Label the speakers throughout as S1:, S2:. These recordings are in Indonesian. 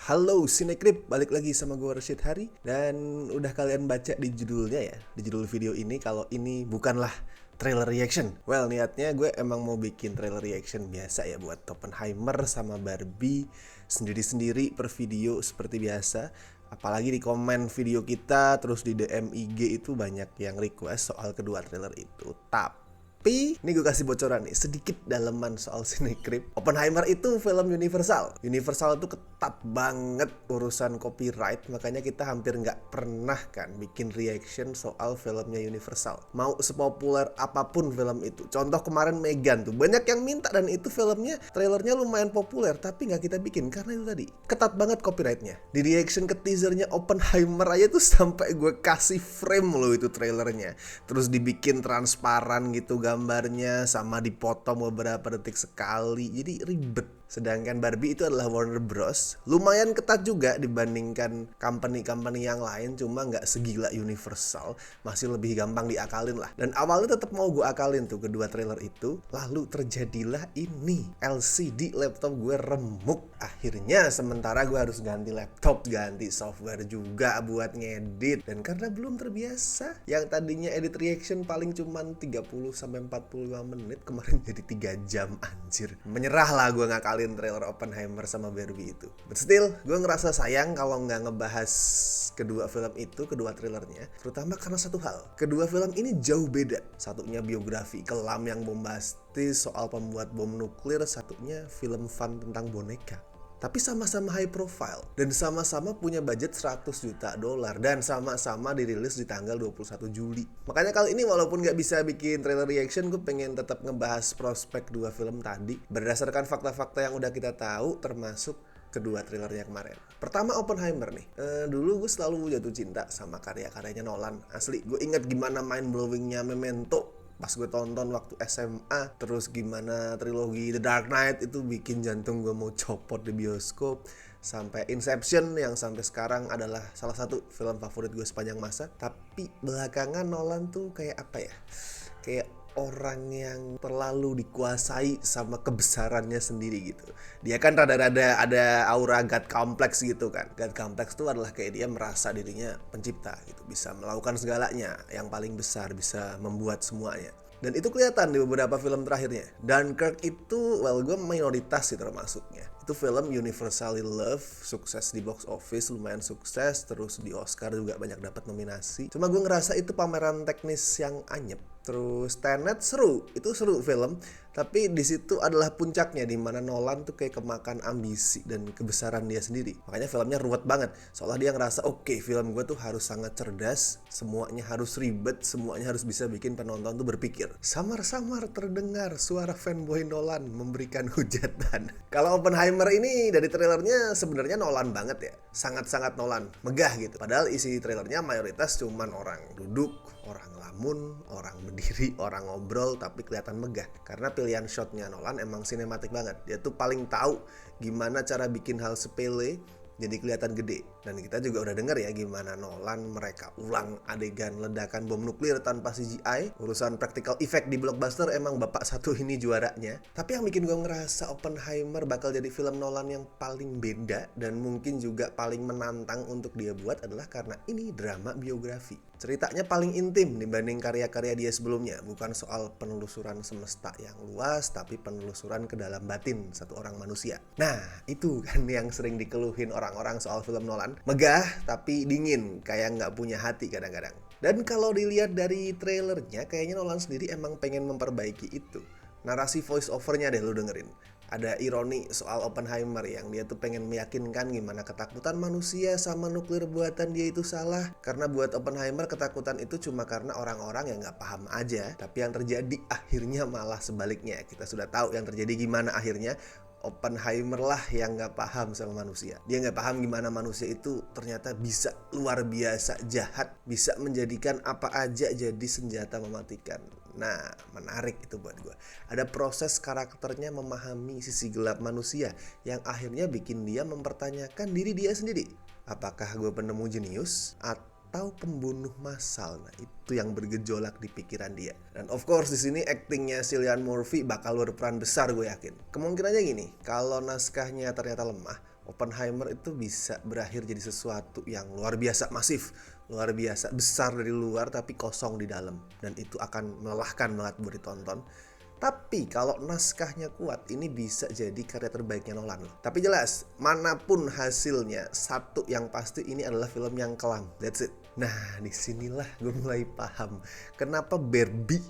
S1: Halo Sinekrip, balik lagi sama gue Rashid Hari. Dan udah kalian baca di judulnya ya, di judul video ini, kalau ini bukanlah trailer reaction. Well, niatnya gue emang mau bikin trailer reaction biasa ya, buat Oppenheimer sama Barbie sendiri-sendiri per video seperti biasa. Apalagi di komen video kita, terus di DM IG itu banyak yang request soal kedua trailer itu. Tapi ini gue kasih bocoran nih, sedikit daleman soal Cinecrip. Oppenheimer itu film Universal. Universal itu ketat banget urusan copyright, makanya kita hampir nggak pernah kan bikin reaction soal filmnya Universal. Mau sepopuler apapun film itu. Contoh kemarin Megan tuh, banyak yang minta dan itu filmnya, trailernya lumayan populer, tapi nggak kita bikin karena itu tadi ketat banget copyrightnya. Di reaction ke teasernya Oppenheimer aja tuh sampai gue kasih frame loh itu trailernya. Terus dibikin transparan gitu gambarnya, sama dipotong beberapa detik sekali, jadi ribet. Sedangkan Barbie itu adalah Warner Bros. Lumayan ketat juga dibandingkan company-company yang lain, cuma nggak segila Universal, masih lebih gampang diakalin lah. Dan awalnya tetap mau gue akalin tuh kedua trailer itu, lalu terjadilah ini. LCD laptop gue remuk. Akhirnya sementara gue harus ganti laptop, ganti software juga buat ngedit. Dan karena belum terbiasa, yang tadinya edit reaction paling cuman 30-45 menit, kemarin jadi 3 jam anjir. Menyerah lah gue ngakalin trailer Oppenheimer sama Barbie itu. But still, gue ngerasa sayang kalau nggak ngebahas kedua film itu, kedua trailernya. Terutama karena satu hal, kedua film ini jauh beda. Satunya biografi kelam yang bombastis soal pembuat bom nuklir, satunya film fun tentang boneka. Tapi sama-sama high profile dan sama-sama punya budget 100 juta dolar dan sama-sama dirilis di tanggal 21 Juli. Makanya kali ini walaupun gak bisa bikin trailer reaction, gue pengen tetap ngebahas prospek dua film tadi berdasarkan fakta-fakta yang udah kita tahu, termasuk kedua trailernya kemarin. Pertama Oppenheimer nih. Dulu gue selalu jatuh cinta sama karya-karyanya Nolan. Asli, gue ingat gimana mind-blowingnya Memento pas gue tonton waktu SMA, terus gimana trilogi The Dark Knight itu bikin jantung gue mau copot di bioskop, sampai Inception yang sampai sekarang adalah salah satu film favorit gue sepanjang masa. Tapi belakangan Nolan tuh kayak apa ya, kayak orang yang terlalu dikuasai sama kebesarannya sendiri gitu. Dia kan rada-rada ada aura God complex gitu kan. God complex itu adalah kayak dia merasa dirinya pencipta gitu, bisa melakukan segalanya, yang paling besar, bisa membuat semuanya. Dan itu kelihatan di beberapa film terakhirnya. Dunkirk itu, well, gue minoritas sih termasuknya. Itu film universally loved, sukses di box office, lumayan sukses, terus di Oscar juga banyak dapat nominasi. Cuma gue ngerasa itu pameran teknis yang anyep. Terus Tenet seru, itu seru film, tapi di situ adalah puncaknya di mana Nolan tuh kayak kemakan ambisi dan kebesaran dia sendiri. Makanya filmnya ruwet banget. Soalnya dia ngerasa oke, film gue tuh harus sangat cerdas, semuanya harus ribet, semuanya harus bisa bikin penonton tuh berpikir. Samar-samar terdengar suara fanboy Nolan memberikan hujatan. Kalau Oppenheimer ini dari trailernya sebenarnya Nolan banget ya, sangat-sangat Nolan, megah gitu. Padahal isi trailernya mayoritas cuman orang duduk, orang lamun, orang berdiri, orang ngobrol, tapi kelihatan megah. Karena pilihan shotnya Nolan emang sinematik banget. Dia tuh paling tahu gimana cara bikin hal sepele jadi kelihatan gede. Dan kita juga udah denger ya gimana Nolan mereka ulang adegan ledakan bom nuklir tanpa CGI. Urusan practical effect di blockbuster emang bapak satu ini juaranya. Tapi yang bikin gue ngerasa Oppenheimer bakal jadi film Nolan yang paling beda dan mungkin juga paling menantang untuk dia buat adalah karena ini drama biografi. Ceritanya paling intim dibanding karya-karya dia sebelumnya. Bukan soal penelusuran semesta yang luas, tapi penelusuran ke dalam batin satu orang manusia. Nah, itu kan yang sering dikeluhin orang-orang soal film Nolan. Megah, tapi dingin, kayak nggak punya hati kadang-kadang. Dan kalau dilihat dari trailernya, kayaknya Nolan sendiri emang pengen memperbaiki itu. Narasi voice overnya deh lu dengerin. Ada ironi soal Oppenheimer yang dia tuh pengen meyakinkan gimana ketakutan manusia sama nuklir buatan dia itu salah. Karena buat Oppenheimer ketakutan itu cuma karena orang-orang yang gak paham aja. Tapi yang terjadi akhirnya malah sebaliknya. Kita sudah tahu yang terjadi gimana akhirnya. Oppenheimer lah yang gak paham sama manusia. Dia gak paham gimana manusia itu ternyata bisa luar biasa jahat, bisa menjadikan apa aja jadi senjata mematikan. Nah, menarik itu buat gue. Ada proses karakternya memahami sisi gelap manusia yang akhirnya bikin dia mempertanyakan diri dia sendiri. Apakah gue penemu jenius atau pembunuh massal? Nah, itu yang bergejolak di pikiran dia. Dan of course di sini aktingnya Cillian Murphy bakal berperan besar, gue yakin. Kemungkinannya gini, kalau naskahnya ternyata lemah, Oppenheimer itu bisa berakhir jadi sesuatu yang luar biasa masif, luar biasa besar dari luar tapi kosong di dalam, dan itu akan melelahkan banget buat ditonton. Tapi kalau naskahnya kuat, ini bisa jadi karya terbaiknya Nolan loh. Tapi jelas, manapun hasilnya, satu yang pasti ini adalah film yang kelam. That's it. Nah, disinilah gue mulai paham kenapa Barbie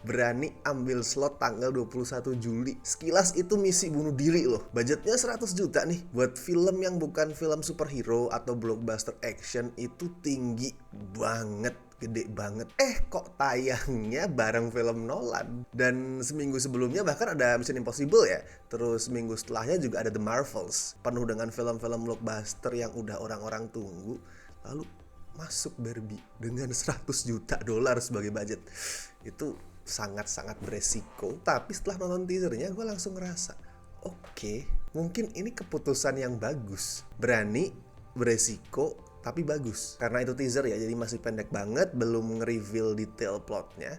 S1: berani ambil slot tanggal 21 Juli. Sekilas itu misi bunuh diri loh. Budgetnya 100 juta nih. Buat film yang bukan film superhero atau blockbuster action itu tinggi banget. Gede banget. Kok tayangnya bareng film Nolan. Dan seminggu sebelumnya bahkan ada Mission Impossible ya. Terus minggu setelahnya juga ada The Marvels. Penuh dengan film-film blockbuster yang udah orang-orang tunggu. Lalu masuk Barbie dengan 100 juta dolar sebagai budget. Itu sangat-sangat beresiko. Tapi setelah nonton teasernya gue langsung ngerasa, oke, mungkin ini keputusan yang bagus. Berani, beresiko, tapi bagus. Karena itu teaser ya, jadi masih pendek banget, belum nge-reveal detail plotnya.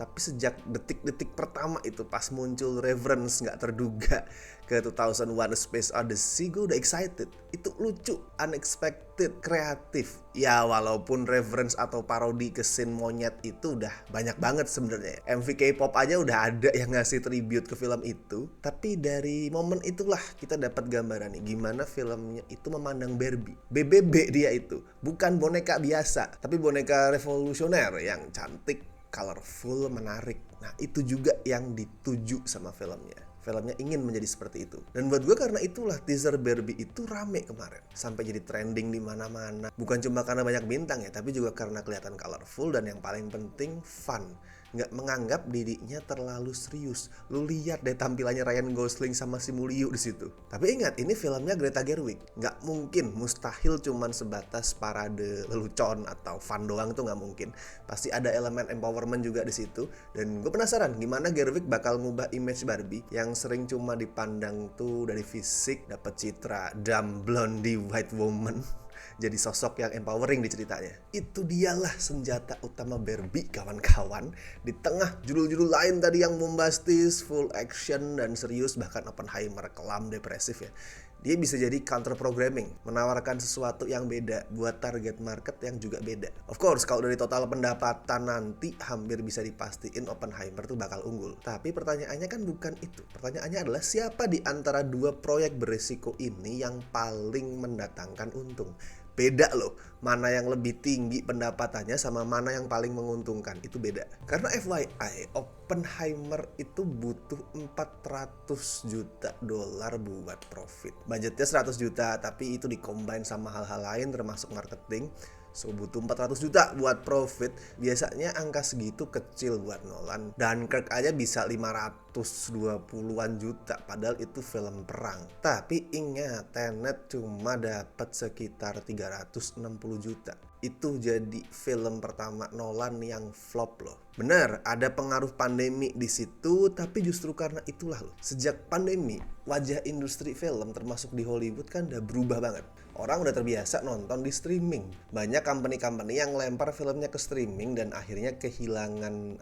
S1: Tapi sejak detik-detik pertama itu pas muncul reference gak terduga ke 2001 A Space Odyssey, gue udah excited. Itu lucu, unexpected, kreatif. Ya walaupun reference atau parodi ke scene monyet itu udah banyak banget sebenarnya. MV K-pop aja udah ada yang ngasih tribute ke film itu. Tapi dari momen itulah kita dapat gambaran nih gimana filmnya itu memandang Barbie. BBB dia itu, bukan boneka biasa, tapi boneka revolusioner yang cantik, colorful, menarik. Nah itu juga yang dituju sama filmnya. Filmnya ingin menjadi seperti itu. Dan buat gue karena itulah teaser Barbie itu rame kemarin. Sampai jadi trending di mana-mana. Bukan cuma karena banyak bintang ya, tapi juga karena kelihatan colorful dan yang paling penting fun. Nggak menganggap dirinya terlalu serius. Lu lihat deh tampilannya Ryan Gosling sama si Mulyu di situ. Tapi ingat, ini filmnya Greta Gerwig. Nggak mungkin, mustahil cuman sebatas parade lelucon atau fun doang tuh nggak mungkin. Pasti ada elemen empowerment juga di situ. Dan gue penasaran gimana Gerwig bakal ngubah image Barbie yang sering cuma dipandang tuh dari fisik, dapat citra dumb blondie white woman. Jadi sosok yang empowering di ceritanya. Itu dialah senjata utama Barbie, kawan-kawan. Di tengah judul-judul lain tadi yang bombastis, full action, dan serius, bahkan Oppenheimer kelam depresif ya. Dia bisa jadi counter programming, menawarkan sesuatu yang beda buat target market yang juga beda. Of course, kalau dari total pendapatan nanti hampir bisa dipastiin Oppenheimer tuh bakal unggul. Tapi pertanyaannya kan bukan itu. Pertanyaannya adalah siapa di antara dua proyek beresiko ini yang paling mendatangkan untung? Beda loh, mana yang lebih tinggi pendapatannya sama mana yang paling menguntungkan, itu beda. Karena FYI, Oppenheimer itu butuh 400 juta dolar buat profit. Budgetnya 100 juta, tapi itu dikombine sama hal-hal lain termasuk marketing. So butuh 400 juta buat profit. Biasanya angka segitu kecil buat Nolan. Dunkirk aja bisa 520-an juta, padahal itu film perang. Tapi ingat, Tenet cuma dapat sekitar 360 juta. Itu jadi film pertama Nolan yang flop loh. Benar, ada pengaruh pandemi di situ, tapi justru karena itulah loh. Sejak pandemi, wajah industri film termasuk di Hollywood kan udah berubah banget. Orang udah terbiasa nonton di streaming. Banyak company-company yang lempar filmnya ke streaming dan akhirnya kehilangan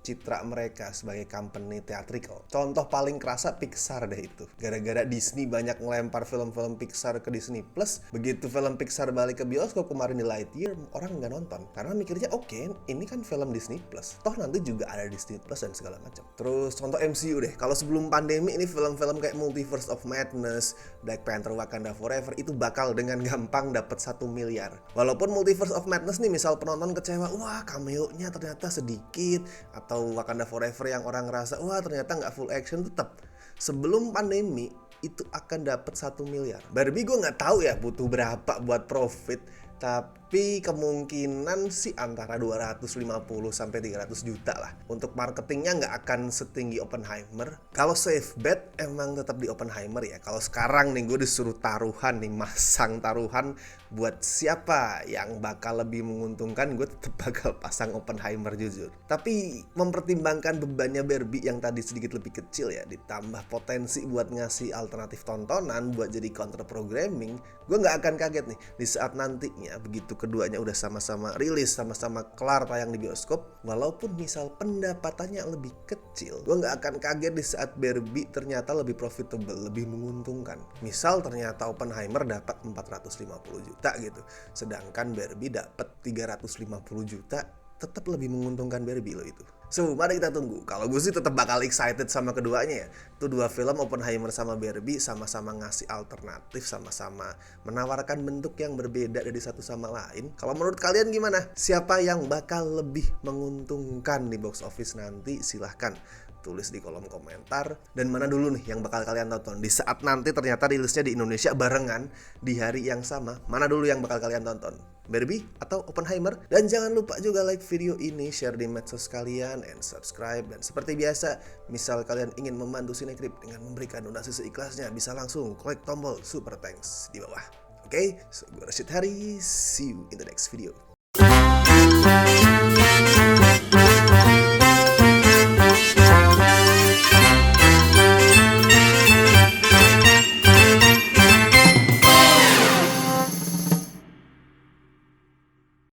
S1: citra mereka sebagai company theatrical. Contoh paling kerasa Pixar deh itu. Gara-gara Disney banyak ngelempar film-film Pixar ke Disney Plus, begitu film Pixar balik ke bioskop kemarin di Lightyear, orang nggak nonton. Karena mikirnya oke, ini kan film Disney Plus. Toh nanti juga ada Disney Plus dan segala macam. Terus contoh MCU deh. Kalau sebelum pandemi ini film-film kayak Multiverse of Madness, Black Panther, Wakanda Forever itu bakal dengan gampang dapat 1 miliar. Walaupun Multiverse of Madness nih misal penonton kecewa, wah cameo-nya ternyata sedikit, atau Wakanda Forever yang orang ngerasa wah ternyata nggak full action, tetap sebelum pandemi itu akan dapat 1 miliar. Barbie gue nggak tahu ya butuh berapa buat profit, tapi kemungkinan sih antara 250 sampai 300 juta lah. Untuk marketingnya nggak akan setinggi Oppenheimer. Kalau safe bet emang tetap di Oppenheimer ya. Kalau sekarang nih gue disuruh taruhan nih, masang taruhan buat siapa yang bakal lebih menguntungkan, gue tetap bakal pasang Oppenheimer jujur. Tapi mempertimbangkan bebannya Barbie yang tadi sedikit lebih kecil ya, ditambah potensi buat ngasih alternatif tontonan buat jadi counter programming, gue nggak akan kaget nih di saat nantinya nantinya begitu keduanya udah sama-sama rilis, sama-sama kelar tayang di bioskop, walaupun misal pendapatannya lebih kecil, gue nggak akan kaget di saat Barbie ternyata lebih profitable, lebih menguntungkan. Misal ternyata Oppenheimer dapat 450 juta gitu, sedangkan Barbie dapat 350 juta, tetap lebih menguntungkan Barbie loh itu. So, mari kita tunggu. Kalau gue sih tetap bakal excited sama keduanya ya. Itu dua film Oppenheimer sama Barbie sama-sama ngasih alternatif, sama-sama menawarkan bentuk yang berbeda dari satu sama lain. Kalau menurut kalian gimana? Siapa yang bakal lebih menguntungkan di box office nanti? Silahkan tulis di kolom komentar. Dan mana dulu nih yang bakal kalian tonton di saat nanti ternyata rilisnya di Indonesia barengan di hari yang sama? Mana dulu yang bakal kalian tonton? Barbie atau Oppenheimer? Dan jangan lupa juga like video ini, share di medsos kalian, and subscribe. Dan seperti biasa, misal kalian ingin membantu Cinecrip dengan memberikan donasi seikhlasnya, bisa langsung klik tombol super thanks di bawah. Oke, so gue Rashid Hari, see you in the next video.